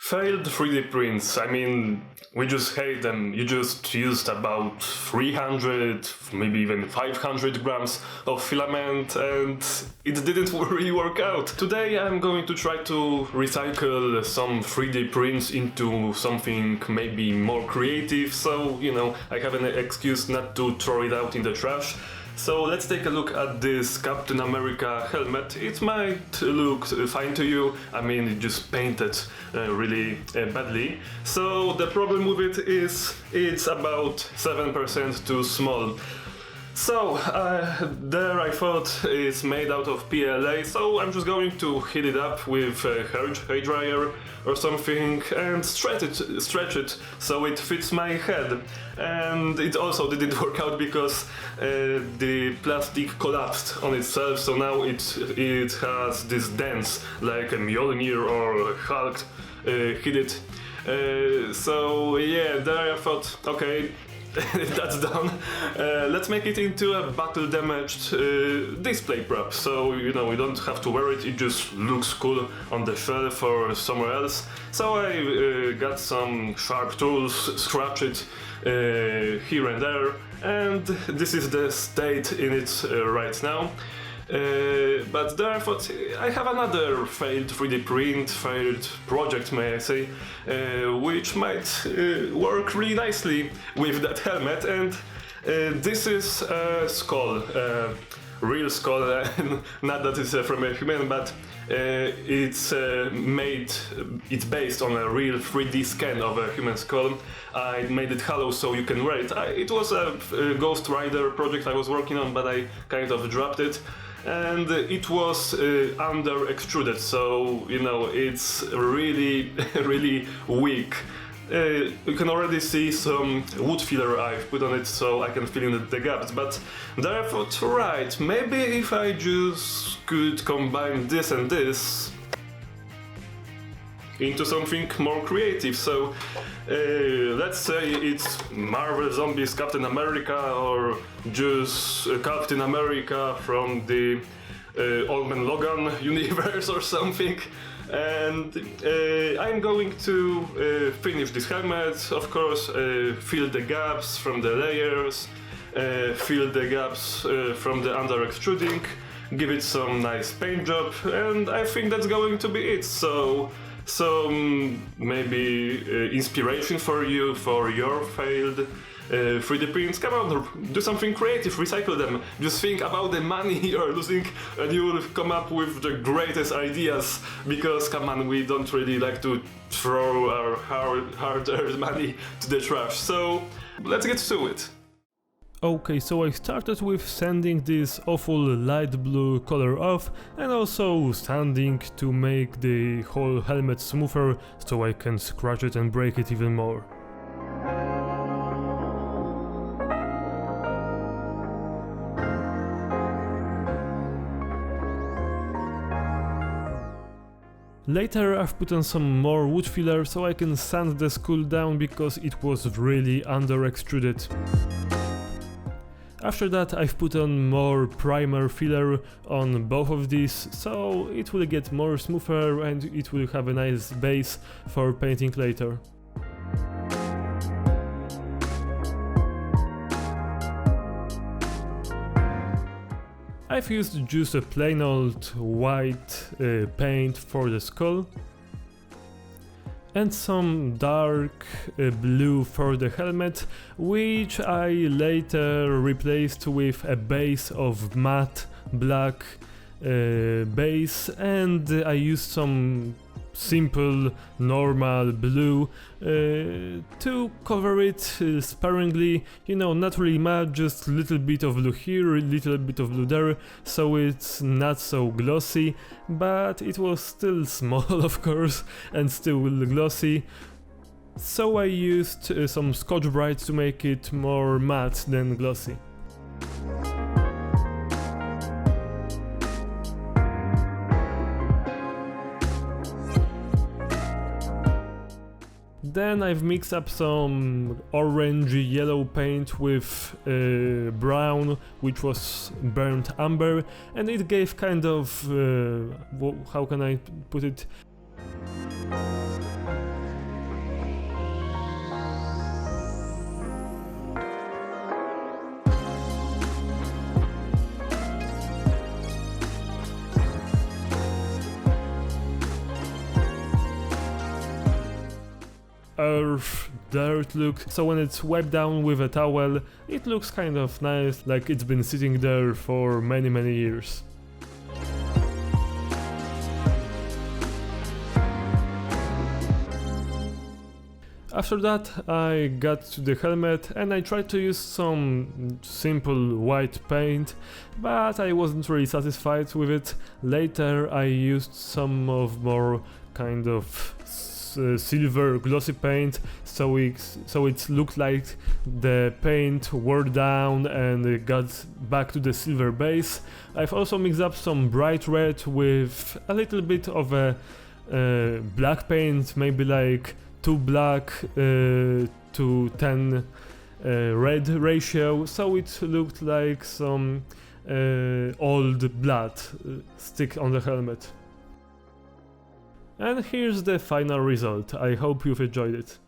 Failed 3D prints, I mean, we just hate them. You just used about 300, maybe even 500 grams of filament and it didn't really work out. Today I'm going to try to recycle some 3D prints into something maybe more creative, so, I have an excuse not to throw it out in the trash. So let's take a look at this Captain America helmet. It might look fine to you, I mean it just painted really badly. So the problem with it is it's about 7% too small. So there I thought it's made out of PLA, so I'm just going to heat it up with a hair dryer or something and stretch it so it fits my head. And it also didn't work out because the plastic collapsed on itself, so now it has this dents like a Mjolnir or Hulk hit it. So yeah, there I thought, okay, that's done. Let's make it into a battle damaged display prop, so we don't have to wear it, it just looks cool on the shelf or somewhere else. So I got some sharp tools, scratch it here and there, and this is the state in it right now. But there I thought I have another failed 3D print, failed project may I say, which might work really nicely with that helmet, and this is a skull, real skull, not that it's from a human, but it's based on a real 3D scan of a human skull. I made it hollow so you can wear it. It was a Ghost Rider project I was working on, but I kind of dropped it. And it was under extruded, so it's really really weak. You can already see some wood filler I've put on it so I can fill in the gaps, but there I thought, right, maybe if I just could combine this and this into something more creative. So let's say it's Marvel Zombies Captain America or just Captain America from the Old Man Logan universe or something. And I'm going to finish this helmet, of course, fill the gaps from the layers, fill the gaps from the under extruding, give it some nice paint job, and I think that's going to be it. So some maybe inspiration for you for your failed 3D prints. Come on, do something creative, recycle them. Just think about the money you're losing and you will come up with the greatest ideas, because come on, we don't really like to throw our hard-earned money to the trash. So let's get to it. Okay, so I started with sanding this awful light blue color off and also sanding to make the whole helmet smoother so I can scratch it and break it even more. Later I've put on some more wood filler so I can sand the skull down because it was really under extruded. After that I've put on more primer filler on both of these, so it will get more smoother and it will have a nice base for painting later. I've used just a plain old white paint for the skull and some dark blue for the helmet, which I later replaced with a base of matte black base, and I used some simple normal blue to cover it sparingly, not really much, just a little bit of blue here, a little bit of blue there, so it's not so glossy, but it was still small of course and still glossy. So I used some Scotch-Brite to make it more matte than glossy. Then I've mixed up some orangey yellow paint with brown, which was burnt umber, and it gave kind of, how can I put it? earth, dirt look, so when it's wiped down with a towel, it looks kind of nice, like it's been sitting there for many years. After that, I got to the helmet and I tried to use some simple white paint, but I wasn't really satisfied with it. Later I used some of more kind of silver glossy paint, so it looked like the paint wore down and it got back to the silver base. I've also mixed up some bright red with a little bit of a black paint, maybe like 2 black to 10 red ratio, so it looked like some old blood stick on the helmet. And here's the final result. I hope you've enjoyed it.